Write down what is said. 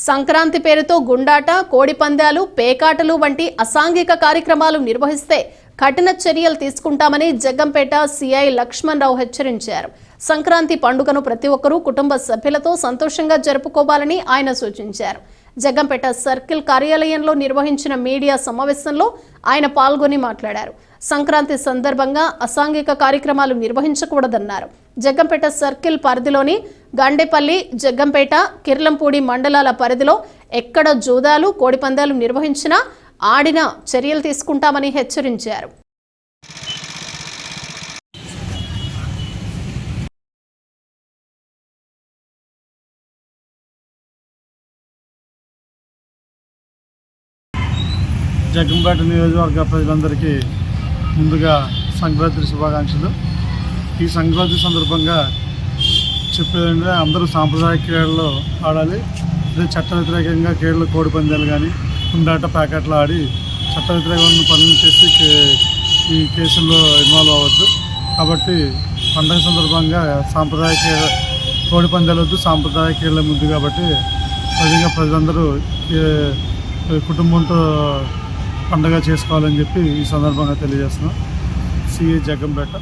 సంక్రాంతి పేరుతో గుండాట, కోడి పందాలు, పేకాటలు వంటి అసాంఘిక కార్యక్రమాలు నిర్వహిస్తే కఠిన చర్యలు తీసుకుంటామని జగ్గంపేట సిఐ లక్ష్మణరావు హెచ్చరించారు. సంక్రాంతి పండుగను ప్రతి ఒక్కరూ కుటుంబ సభ్యులతో సంతోషంగా జరుపుకోవాలని ఆయన సూచించారు. జగ్గంపేట సర్కిల్ కార్యాలయంలో నిర్వహించిన మీడియా సమావేశంలో ఆయన పాల్గొని మాట్లాడారు. సంక్రాంతి సందర్భంగా అసాంఘిక కార్యక్రమాలు నిర్వహించకూడదన్నారు. జగ్గంపేట సర్కిల్ పరిధిలోని గండేపల్లి, జగ్గంపేట, కిర్లంపూడి మండలాల పరిధిలో ఎక్కడ జూదాలు, కోడిపందాలు నిర్వహించినా ఆడిన చర్యలు తీసుకుంటామని హెచ్చరించారు. జగ్గంపేట నియోజకవర్గ ప్రజలందరికీ ముందుగా సంక్రాంతి శుభాకాంక్షలు. ఈ సంక్రాంతి సందర్భంగా చెప్పేదంటే అందరూ సాంప్రదాయ క్రీడల్లో ఆడాలి. అదే చట్ట వ్యతిరేకంగా క్రీడలు, కోడి పందాలు కానీ కుండాట, ప్యాకెట్లు ఆడి చట్ట వ్యతిరేకమైన పనులు చేసి ఈ కేసుల్లో ఇన్వాల్వ్ అవ్వద్దు. కాబట్టి పండుగ సందర్భంగా సాంప్రదాయ క్రీడ కోడి పందాలు వద్దు, సాంప్రదాయ క్రీడల ముందు. కాబట్టి అదిగా ప్రజలందరూ కుటుంబంతో పండుగ చేసుకోవాలని చెప్పి ఈ సందర్భంగా తెలియజేస్తున్నాం. సిఐ జగ్గంపేట.